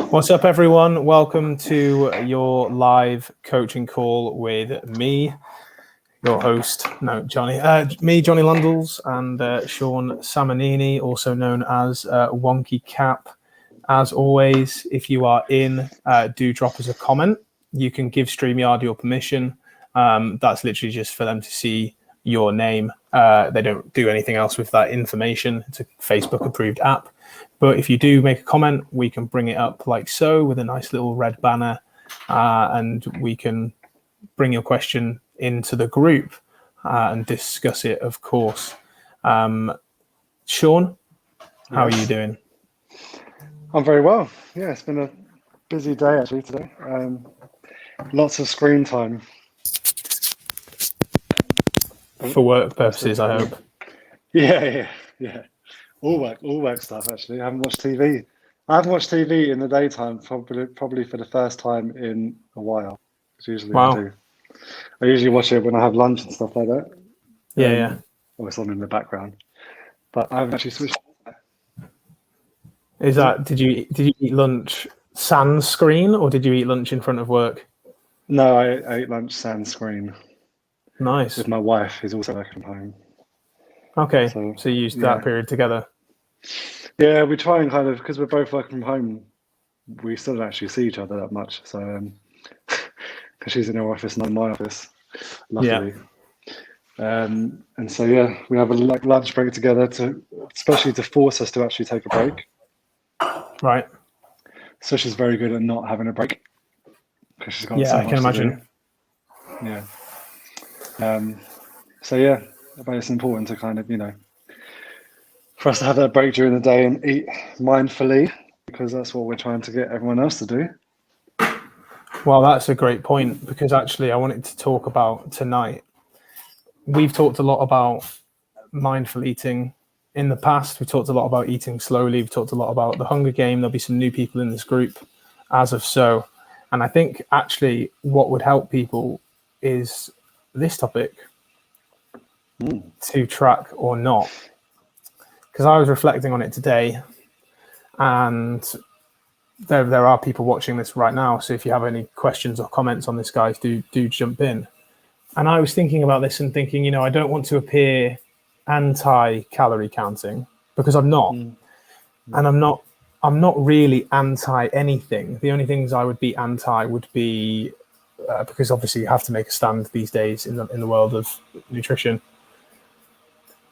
What's up, everyone? Welcome to your live coaching call with me, your host, Johnny Lundles, and Shaun Samanini, also known as Wonky Cap. As always, if you are in, do drop us a comment. You can give StreamYard your permission. That's literally just for them to see your name. They don't do anything else with that information. It's a Facebook-approved app. But if you do make a comment, we can bring it up like so with a nice little red banner, and we can bring your question into the group and discuss it, of course. Shaun, how are you doing? I'm very well. Yeah, it's been a busy day actually today. Lots of screen time. For work purposes, I hope. Yeah. All work stuff actually. I haven't watched TV. I haven't watched TV in the daytime probably for the first time in a while. It's usually I do. I usually watch it when I have lunch and stuff like that. Yeah. Or it's on in the background. But I haven't actually switched. Is that did you eat lunch sans screen, or did you eat lunch in front of work? No, I ate lunch sans screen. Nice. With my wife, who's also working from home. Okay, so you used that period together. Yeah, we try and kind of, because we're both working from home, we still don't actually see each other that much. So, because she's in her office, not in my office, luckily. Yeah. And so, yeah, we have a lunch break together especially to force us to actually take a break. Right. So she's very good at not having a break because she's got so much I can imagine. To do. Yeah. So yeah, but it's important to kind of, for us to have that break during the day and eat mindfully, because that's what we're trying to get everyone else to do. Well, that's a great point, because actually I wanted to talk about tonight. We've talked a lot about mindful eating in the past. We talked a lot about eating slowly. We've talked a lot about the Hunger Game. There'll be some new people in this group as of so. And I think actually what would help people is this topic, to track or not. Because I was reflecting on it today, and there are people watching this right now. So if you have any questions or comments on this, guys, do jump in. And I was thinking about this and thinking, I don't want to appear anti-calorie counting, because I'm not. And I'm not really anti anything. The only things I would be anti would be because obviously you have to make a stand these days in the world of nutrition.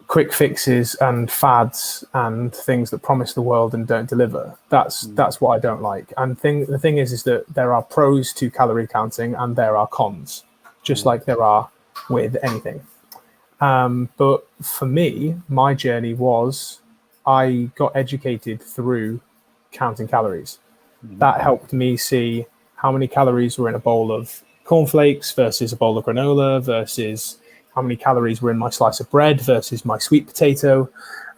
Quick fixes and fads and things that promise the world and don't deliver. That's what I don't like. And the thing is that there are pros to calorie counting and there are cons, just like there are with anything. But for me, my journey was I got educated through counting calories. That helped me see how many calories were in a bowl of cornflakes versus a bowl of granola versus how many calories were in my slice of bread versus my sweet potato.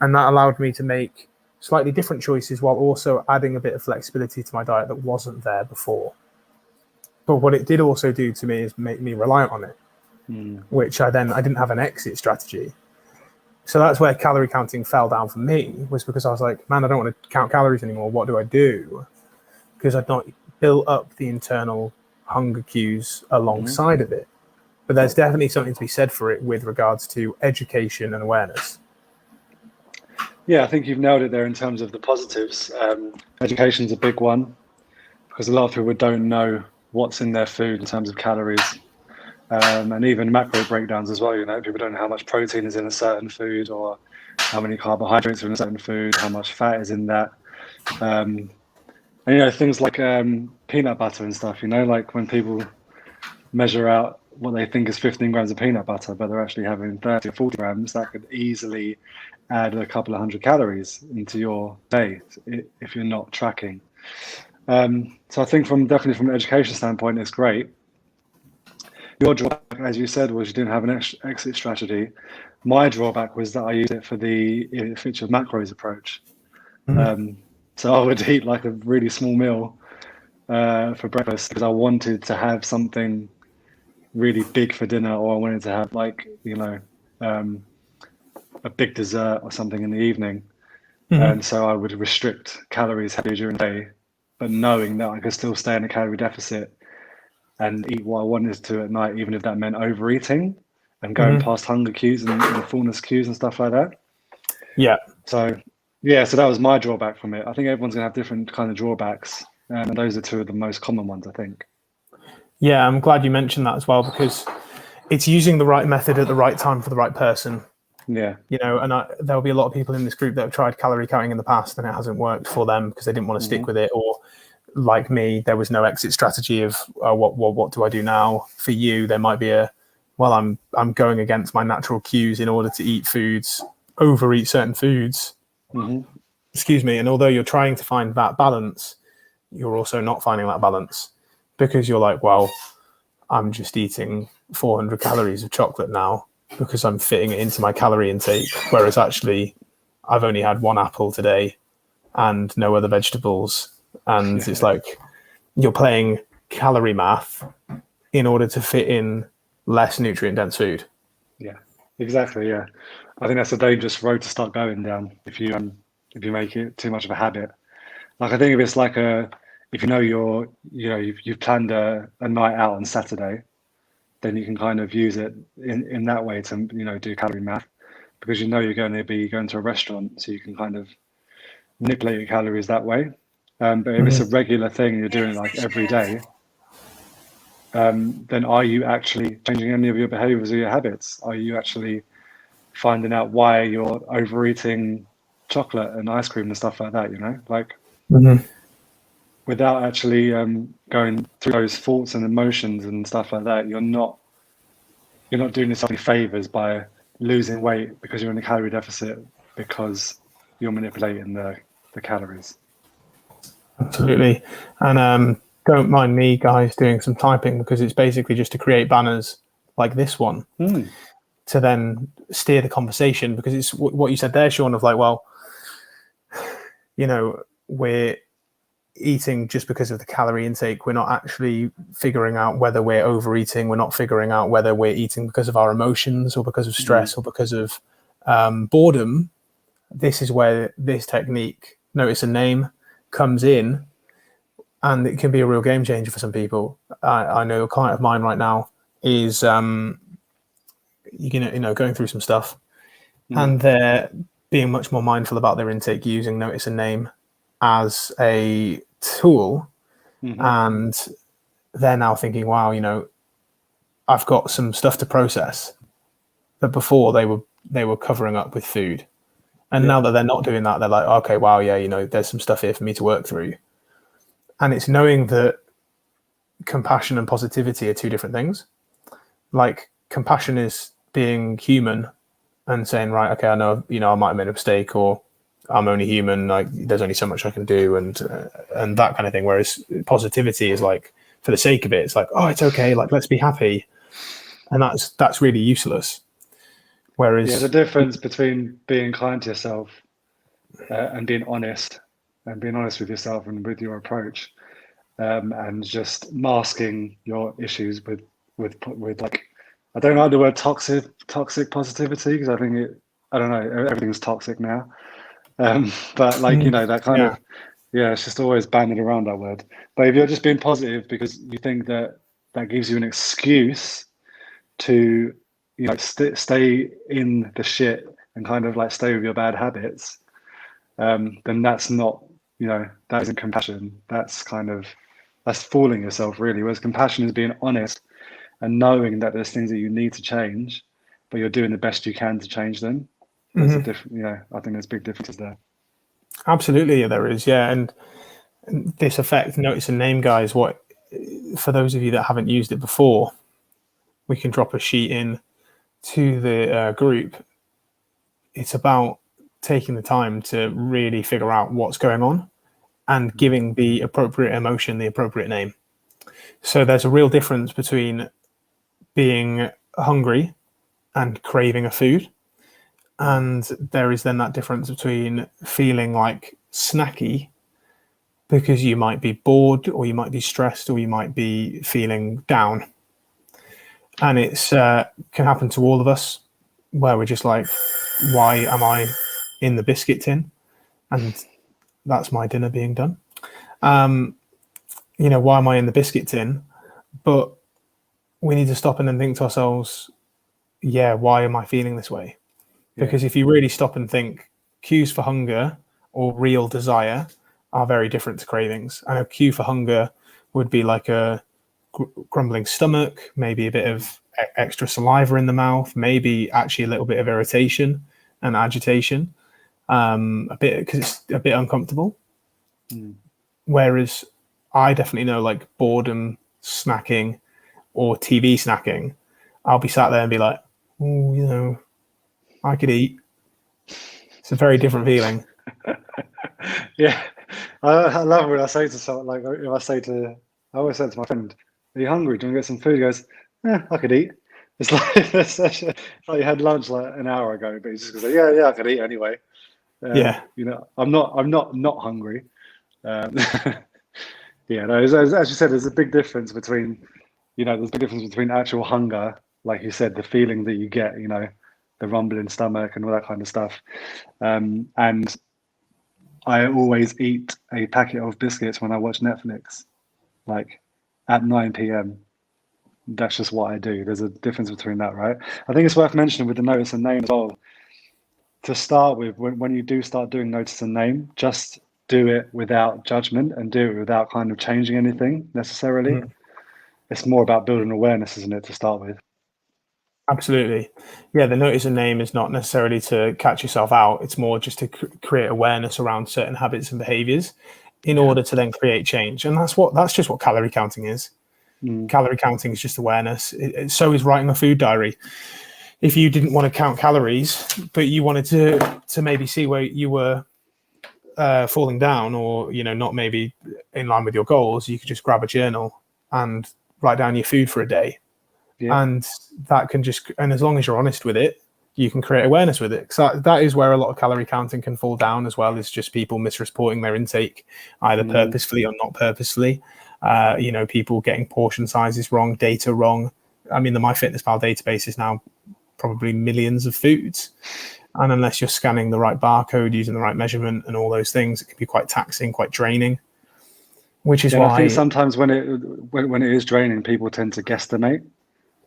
And that allowed me to make slightly different choices while also adding a bit of flexibility to my diet that wasn't there before. But what it did also do to me is make me reliant on it, which I didn't have an exit strategy. So that's where calorie counting fell down for me, was because I was like, man, I don't want to count calories anymore. What do I do? Because I'd not built up the internal hunger cues alongside of it. But there's definitely something to be said for it with regards to education and awareness. Yeah, I think you've nailed it there in terms of the positives. Education's a big one, because a lot of people don't know what's in their food in terms of calories, and even macro breakdowns as well. People don't know how much protein is in a certain food, or how many carbohydrates are in a certain food, how much fat is in that. And things like peanut butter and stuff, like when people measure out what they think is 15 grams of peanut butter, but they're actually having 30 or 40 grams, that could easily add a couple of hundred calories into your day if you're not tracking. So I think definitely from an education standpoint, it's great. Your drawback, as you said, was you didn't have an exit strategy. My drawback was that I used it for the feature macros approach. So I would eat like a really small meal for breakfast because I wanted to have something really big for dinner, or I wanted to have a big dessert or something in the evening. And so I would restrict calories heavily during the day but knowing that I could still stay in a calorie deficit and eat what I wanted to at night, even if that meant overeating and going past hunger cues and fullness cues and stuff like that. Yeah. So yeah, so that was my drawback from it. I think everyone's gonna have different kind of drawbacks, and those are two of the most common ones, I think. Yeah, I'm glad you mentioned that as well, because it's using the right method at the right time for the right person. Yeah. You know, and there'll be a lot of people in this group that have tried calorie counting in the past and it hasn't worked for them because they didn't want to stick with it, or like me, there was no exit strategy of what do I do now? For you, there might be I'm going against my natural cues in order to eat foods, overeat certain foods. Excuse me. And although you're trying to find that balance, you're also not finding that balance because you're like, well, I'm just eating 400 calories of chocolate now because I'm fitting it into my calorie intake. Whereas actually, I've only had one apple today and no other vegetables. And it's like you're playing calorie math in order to fit in less nutrient dense food. Yeah, exactly. Yeah, I think that's a dangerous road to start going down if you make it too much of a habit. Like I think if it's like if you know you've planned a night out on Saturday, then you can kind of use it in that way to do calorie math because you're going to be going to a restaurant, so you can kind of manipulate your calories that way. But if it's a regular thing and you're doing it like every day, then are you actually changing any of your behaviors or your habits? Are you actually finding out why you're overeating chocolate and ice cream and stuff like that? Like without actually going through those thoughts and emotions and stuff like that, you're not doing yourself any favors by losing weight because you're in a calorie deficit because you're manipulating the calories. Absolutely. And don't mind me, guys, doing some typing because it's basically just to create banners like this one to then steer the conversation, because it's what you said there, Shaun, of like, well, we're eating just because of the calorie intake. We're not actually figuring out whether we're overeating. We're not figuring out whether we're eating because of our emotions or because of stress or because of boredom. This is where this technique, notice a name, comes in, and it can be a real game changer for some people. I know a client of mine right now is going through some stuff, and they're being much more mindful about their intake, using notice a name as a tool, and they're now thinking, wow, I've got some stuff to process that before they were covering up with food. And now that they're not doing that, they're like, okay, wow, yeah, there's some stuff here for me to work through. And it's knowing that compassion and positivity are two different things. Like compassion is being human and saying, right, okay, I know, I might have made a mistake, or I'm only human. Like there's only so much I can do, and that kind of thing. Whereas positivity is like, for the sake of it, it's like, oh, it's okay. Like, let's be happy. And that's really useless. Whereas the difference between being kind to yourself and being honest with yourself and with your approach, and just masking your issues with like, I don't like the word toxic positivity because I think I don't know, everything's toxic now. But like, that kind of, it's just always banded around that word. But if you're just being positive because you think that gives you an excuse to, stay in the shit and kind of like stay with your bad habits, then that's not, that isn't compassion. That's fooling yourself, really. Whereas compassion is being honest and knowing that there's things that you need to change, but you're doing the best you can to change them. There's a different, I think there's big differences there. Absolutely, there is, yeah. And this effect, notice a name, guys. For those of you that haven't used it before, we can drop a sheet in to the group. It's about taking the time to really figure out what's going on and giving the appropriate emotion the appropriate name. So there's a real difference between being hungry and craving a food. And there is then that difference between feeling like snacky because you might be bored, or you might be stressed, or you might be feeling down. And it's can happen to all of us, where we're just like, why am I in the biscuit tin? And that's my dinner being done. Why am I in the biscuit tin? But we need to stop and then think to ourselves, why am I feeling this way? Because if you really stop and think, cues for hunger or real desire are very different to cravings. And a cue for hunger would be like a grumbling stomach, maybe a bit of extra saliva in the mouth, maybe actually a little bit of irritation and agitation, a bit because it's a bit uncomfortable. Whereas I definitely know, like, boredom snacking or TV snacking, I'll be sat there and be like, oh, I could eat. It's a very different feeling. Yeah, I love when I say to someone, like, if I always say to my friend, "Are you hungry? Do you want to get some food?" He goes, I could eat. It's like you had lunch like an hour ago, but he's just gonna say, "Yeah, I could eat anyway." I'm not hungry. No, as you said, there's a big difference between, actual hunger, like you said, the feeling that you get, the rumbling stomach and all that kind of stuff, and I always eat a packet of biscuits when I watch Netflix, like at 9 p.m. That's just what I do. There's a difference between that, right? I think it's worth mentioning with the notice and name as well. To start with, when you do start doing notice and name, just do it without judgment and do it without kind of changing anything necessarily. It's more about building awareness, isn't it, to start with? Absolutely. Yeah, the notice and name is not necessarily to catch yourself out. It's more just to create awareness around certain habits and behaviors in order to then create change. And that's just what calorie counting is. Calorie counting is just awareness. So is writing a food diary. If you didn't want to count calories, but you wanted to maybe see where you were falling down, or not maybe in line with your goals, you could just grab a journal and write down your food for a day. And that can and as long as you're honest with it, you can create awareness with it. So that is where a lot of calorie counting can fall down, as well as just people misreporting their intake, either purposefully or not purposefully. People getting portion sizes wrong, data wrong. I mean, the MyFitnessPal database is now probably millions of foods. And unless you're scanning the right barcode, using the right measurement and all those things, it can be quite taxing, quite draining. Which is why I think sometimes when it is draining, people tend to guesstimate.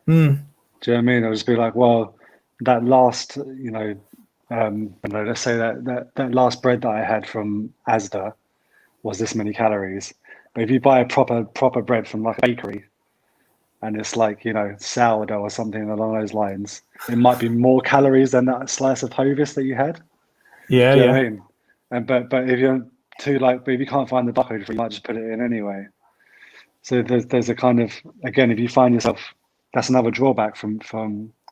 Do you know what I mean? They'll just be like, well, that last, let's say that last bread that I had from Asda was this many calories. But if you buy a proper bread from like a bakery, and it's like, sourdough or something along those lines, it might be more calories than that slice of Hovis that you had. Yeah, Do you know what I mean? And but if you're but if you can't find the barcode for it, you might just put it in anyway. So there's a kind of, again, if you find yourself, that's another drawback from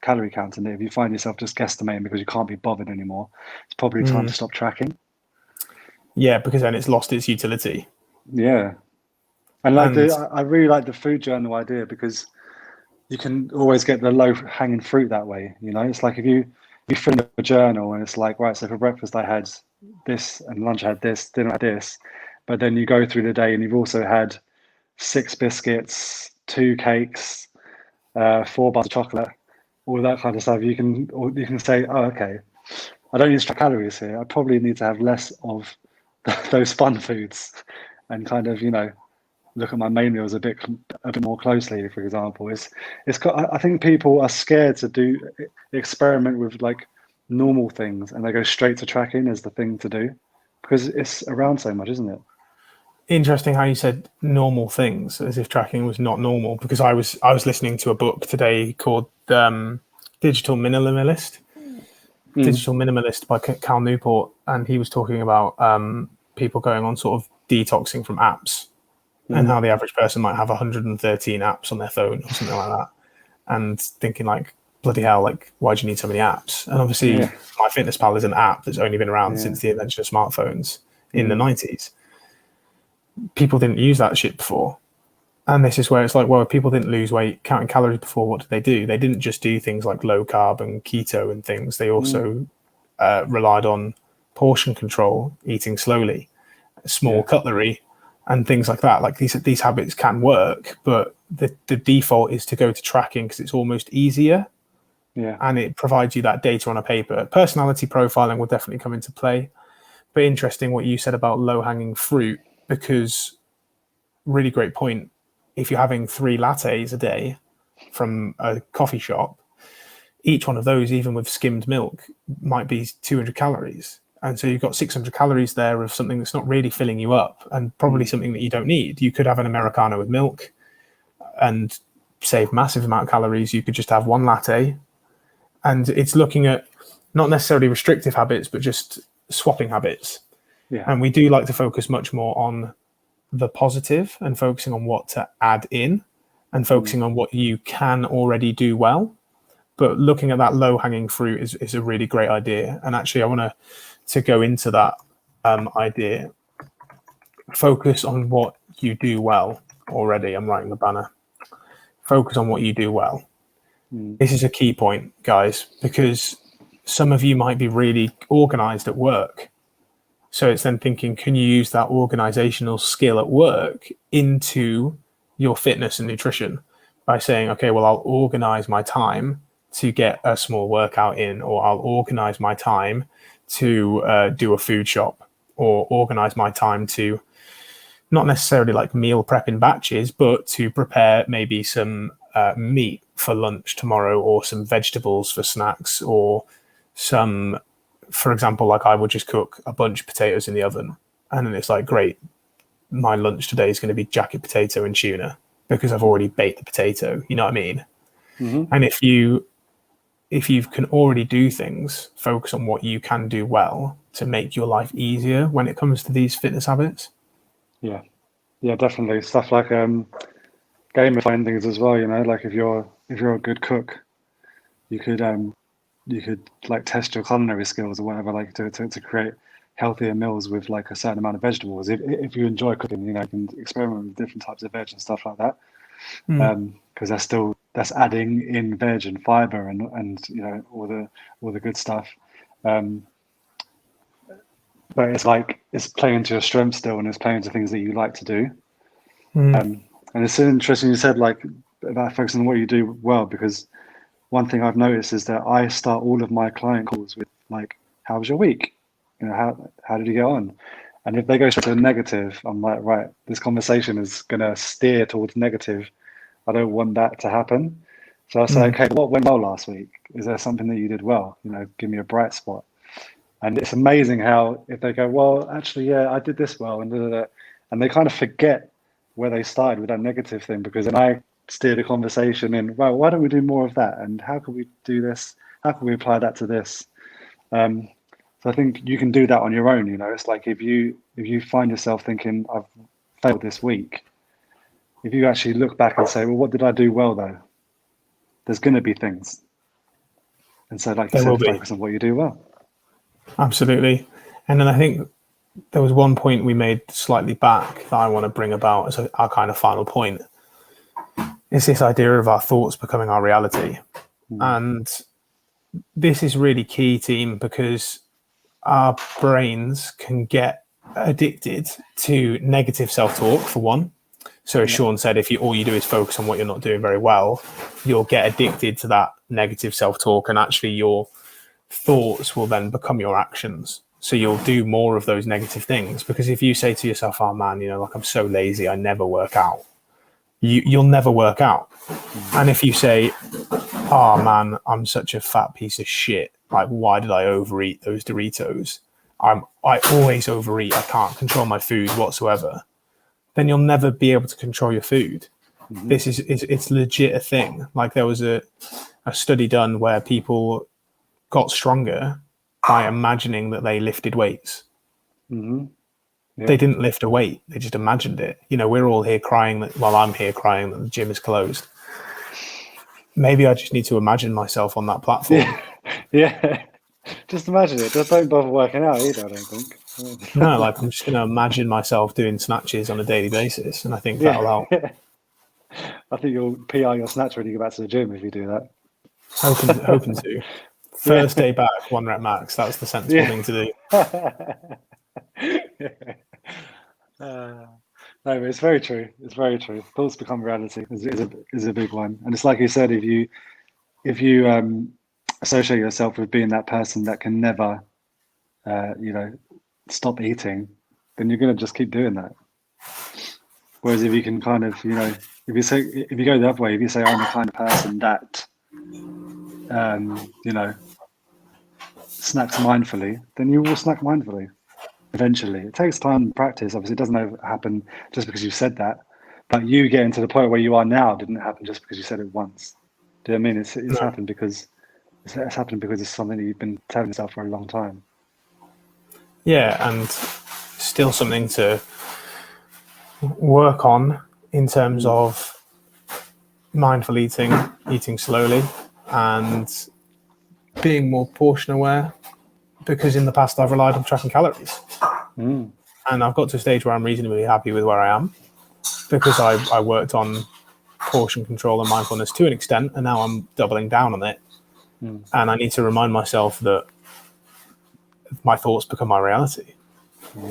calorie counting. If you find yourself just guesstimating because you can't be bothered anymore, it's probably time to stop tracking. Yeah, because then it's lost its utility. Yeah. And I really like the food journal idea, because you can always get the low hanging fruit that way. It's like if you fill in a journal and it's like, right, so for breakfast I had this, and lunch I had this, dinner I had this, but then you go through the day and you've also had 6 biscuits, 2 cakes, 4 bars of chocolate, all that kind of stuff. You can say, oh, okay, I don't need to track calories here. I probably need to have less of those fun foods, and kind of look at my main meals a bit more closely. For example, I think people are scared to experiment with like normal things, and they go straight to tracking as the thing to do, because it's around so much, isn't it? Interesting how you said normal things, as if tracking was not normal, because I was listening to a book today called Digital Minimalist by Cal Newport, and he was talking about people going on sort of detoxing from apps, and how the average person might have 113 apps on their phone or something like that, and thinking like, bloody hell, like, why do you need so many apps? And obviously MyFitnessPal is an app that's only been around since the invention of smartphones in the 90s. People didn't use that shit before. And this is where it's like, well, if people didn't lose weight counting calories before, what did they do? They didn't just do things like low carb and keto and things. They also relied on portion control, eating slowly, small cutlery, and things like that. Like these habits can work, but the default is to go to tracking because it's almost easier. Yeah. And it provides you that data on a paper. Personality profiling will definitely come into play. But interesting what you said about low-hanging fruit. because, really great point, if you're having 3 lattes a day from a coffee shop, each one of those, even with skimmed milk, might be 200 calories. And so you've got 600 calories there of something that's not really filling you up, and probably something that you don't need. You could have an Americano with milk and save massive amount of calories. You could just have 1 latte. And it's looking at not necessarily restrictive habits, but just swapping habits. Yeah. And we do like to focus much more on the positive and focusing on what to add in and focusing on what you can already do well. But looking at that low-hanging fruit is a really great idea. And actually, I want to go into that idea. Focus on what you do well already. I'm writing the banner. Focus on what you do well. This is a key point, guys, because some of you might be really organized at work. So it's then thinking, can you use that organizational skill at work into your fitness and nutrition by saying, okay, well, I'll organize my time to get a small workout in, or I'll organize my time to do a food shop, or organize my time to not necessarily like meal prep in batches, but to prepare maybe some meat for lunch tomorrow, or some vegetables for snacks, or some, for example, like I would just cook a bunch of potatoes in the oven, and then it's like, great, my lunch today is going to be jacket potato and tuna because I've already baked the potato. You know what I mean? And if you can already do things, focus on what you can do well to make your life easier when it comes to these fitness habits. Yeah, definitely. Stuff like gamifying things as well. You know, like if you're a good cook, you could like test your culinary skills or whatever, like to create healthier meals with like a certain amount of vegetables. If you enjoy cooking, you know, you can experiment with different types of veg and stuff like that. Because that's adding in veg and fiber and you know all the good stuff. But it's like it's playing to your strengths still, and it's playing to things that you like to do. And it's interesting you said like about focusing on what you do well, because one thing I've noticed is that I start all of my client calls with like, "How was your week? You know, how did you get on?" And if they go straight to negative, I'm like, right, this conversation is gonna steer towards negative. I don't want that to happen. So I say, okay, what went well last week? Is there something that you did well? You know, give me a bright spot. And it's amazing how if they go, well, actually, yeah, I did this well, and they kind of forget where they started with that negative thing, because then I steer the conversation in, well, why don't we do more of that? And how can we do this? How can we apply that to this? So I think you can do that on your own. You know, it's like if you find yourself thinking, I've failed this week, if you actually look back and say, well, what did I do well though? There's going to be things. And so, like you said, focus on what you do well. Absolutely. And then I think there was one point we made slightly back that I want to bring about as our kind of final point. It's this idea of our thoughts becoming our reality. And this is really key, team, because our brains can get addicted to negative self-talk, for one. So as Shaun said, if all you do is focus on what you're not doing very well, you'll get addicted to that negative self-talk, and actually your thoughts will then become your actions. So you'll do more of those negative things, because if you say to yourself, oh man, you know, like I'm so lazy, I never work out, you'll never work out. And if you say, oh man, I'm such a fat piece of shit, like why did I overeat those Doritos? I always overeat, I can't control my food whatsoever. Then you'll never be able to control your food. This is it's legit a thing. Like there was a study done where people got stronger by imagining that they lifted weights. They didn't lift a weight, they just imagined it. You know, we're all here crying that, well, I'm here crying that the gym is closed. Maybe I just need to imagine myself on that platform. Yeah. Just imagine it. Just don't bother working out either, I don't think. No, like I'm just going to imagine myself doing snatches on a daily basis, and I think that'll help. I think you'll PR your snatch when you go back to the gym if you do that. Hoping to. First day back, 1 rep max. That's the sensible thing to do. No, but it's very true. It's very true. Thoughts become reality is a big one, and it's like you said, if you associate yourself with being that person that can never, stop eating, then you're going to just keep doing that. Whereas if you can kind of, if you go the other way, if you say I'm the kind of person that, snacks mindfully, then you will snack mindfully eventually. It takes time and practice. Obviously, it doesn't happen just because you said that. But you getting to the point where you are now didn't happen just because you said it once. Do you know what I mean? It's happened because it's happened because it's something that you've been telling yourself for a long time. Yeah, and still something to work on in terms of mindful eating, eating slowly, and being more portion aware, because in the past I've relied on tracking calories. And I've got to a stage where I'm reasonably happy with where I am, because I worked on portion control and mindfulness to an extent, and now I'm doubling down on it. And I need to remind myself that my thoughts become my reality.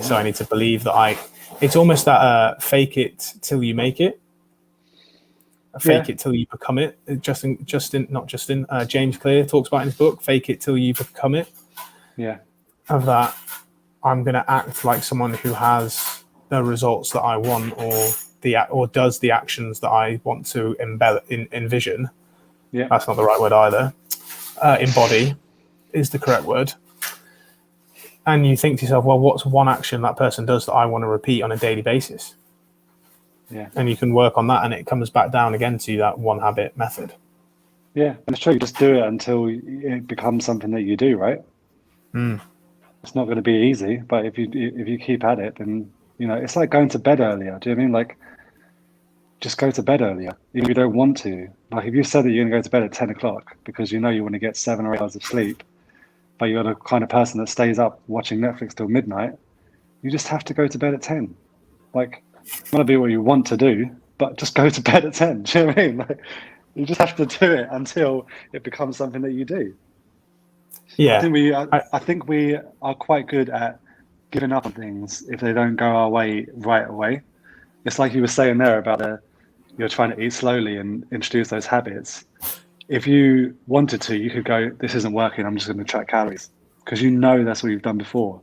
So I need to believe that it's almost that fake it till you make it. Fake it till you become it. James Clear talks about in his book, fake it till you become it. Yeah. Of that, I'm going to act like someone who has the results that I want, or does the actions that I want to envision. Yeah. That's not the right word either. Embody is the correct word. And you think to yourself, well, what's one action that person does that I want to repeat on a daily basis? Yeah. And you can work on that, and it comes back down again to that one habit method. Yeah, it's true. You just do it until it becomes something that you do, right? It's not going to be easy, but if you keep at it, then it's like going to bed earlier. Do you know what I mean? Like, just go to bed earlier if you don't want to. Like, if you said that you're going to go to bed at 10 o'clock because you want to get 7 or 8 hours of sleep, but you're the kind of person that stays up watching Netflix till midnight, you just have to go to bed at 10. Like, it's going to be what you want to do, but just go to bed at 10. Do you know what I mean? Like, you just have to do it until it becomes something that you do. Yeah, I think we are quite good at giving up on things if they don't go our way right away. It's like you were saying there about you're trying to eat slowly and introduce those habits. If you wanted to, you could go, this isn't working, I'm just going to track calories, because that's what you've done before.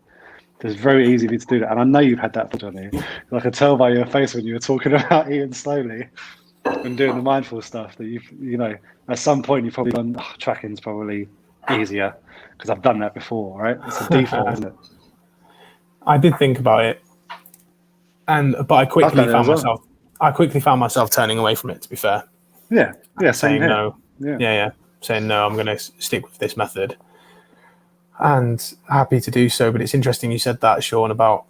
It's very easy for you to do that. And I know you've had that thought, Johnny. I could tell by your face when you were talking about eating slowly and doing the mindful stuff that at some point you've probably gone, tracking's probably easier because I've done that before, right? It's a default, isn't it? I did think about it, but I quickly found myself turning away from it, to be fair. Yeah, saying here. No. Yeah, saying no, I'm going to stick with this method, and happy to do so. But it's interesting you said that, Shaun, about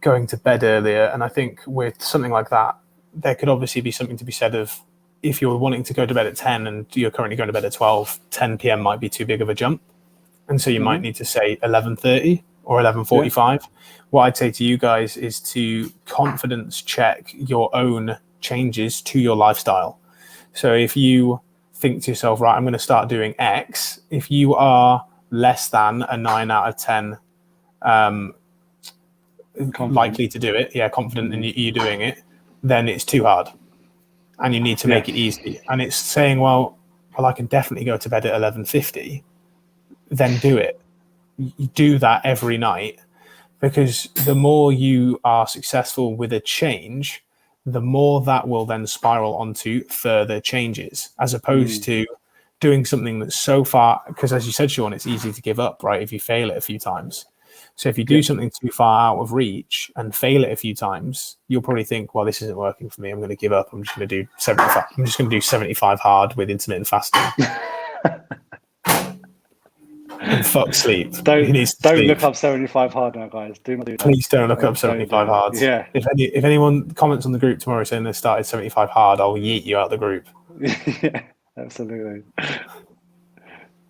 going to bed earlier, and I think with something like that, there could obviously be something to be said of, if you're wanting to go to bed at 10 and you're currently going to bed at 12, 10 p.m. might be too big of a jump, and so you might need to say 11:30 or 11:45. Yeah. What I'd say to you guys is to confidence check your own changes to your lifestyle. So if you think to yourself, right, I'm going to start doing X, if you are less than a 9 out of 10 likely to do it, confident in you doing it, then it's too hard. And you need to make it easy. And it's saying, well, I can definitely go to bed at 11:50. Then do it. You do that every night, because the more you are successful with a change, the more that will then spiral onto further changes, as opposed to doing something that's so far, because as you said, Shaun, it's easy to give up, right, if you fail it a few times. So if you do something too far out of reach and fail it a few times, you'll probably think, well, this isn't working for me, I'm going to give up, I'm just going to do 75. I'm just going to do 75 hard with intermittent fasting. And fuck sleep. Don't look up 75 hard now, guys. Do not do that. Please don't look up 75 hard. Yeah. If anyone comments on the group tomorrow saying they started 75 hard, I'll yeet you out of the group. Yeah, absolutely.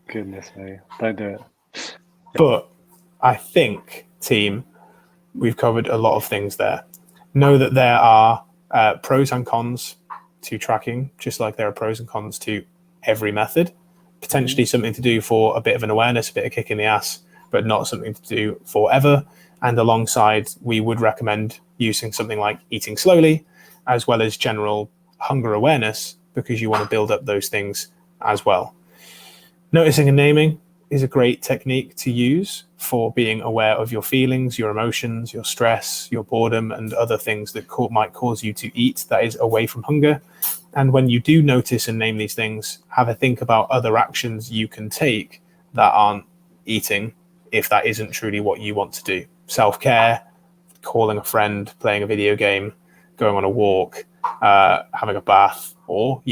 Goodness me. Don't do it. But I think, team, we've covered a lot of things there. Know that there are pros and cons to tracking, just like there are pros and cons to every method. Potentially something to do for a bit of an awareness, a bit of kick in the ass, but not something to do forever. And alongside, we would recommend using something like eating slowly, as well as general hunger awareness, because you want to build up those things as well. Noticing and naming is a great technique to use for being aware of your feelings, your emotions, your stress, your boredom, and other things that might cause you to eat that is away from hunger. And when you do notice and name these things, have a think about other actions you can take that aren't eating, if that isn't truly what you want to do. Self-care, calling a friend, playing a video game, going on a walk, having a bath, or,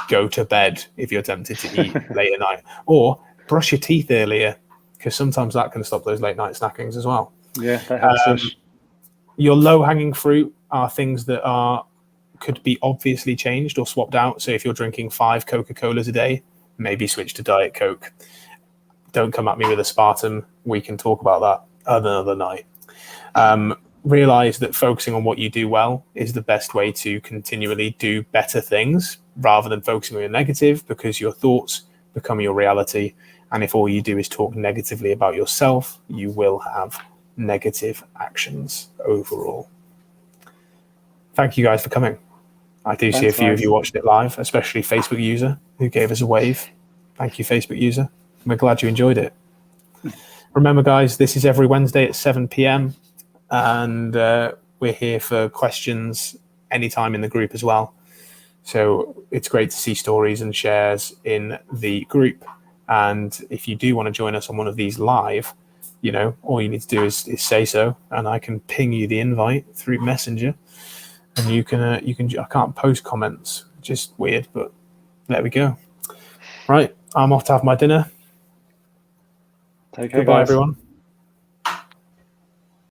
go to bed if you're tempted to eat late at night, or brush your teeth earlier, because sometimes that can stop those late night snackings as well. Yeah, that helps. Your low-hanging fruit are things that could be obviously changed or swapped out. So if you're drinking 5 Coca-Colas a day, maybe switch to Diet Coke. Don't come at me with aspartame. We can talk about that another night. Realize that focusing on what you do well is the best way to continually do better things, rather than focusing on your negative, because your thoughts become your reality. And if all you do is talk negatively about yourself, you will have negative actions overall. Thank you guys for coming. I do see a few of you watched it live, especially Facebook user who gave us a wave. Thank you, Facebook user. We're glad you enjoyed it. Remember, guys, this is every Wednesday at 7 p.m. and we're here for questions anytime in the group as well. So it's great to see stories and shares in the group. And if you do want to join us on one of these live, all you need to do is say so, and I can ping you the invite through Messenger. And you can. I can't post comments, which is weird, but there we go. Right, I'm off to have my dinner. Take care, Goodbye, guys. everyone.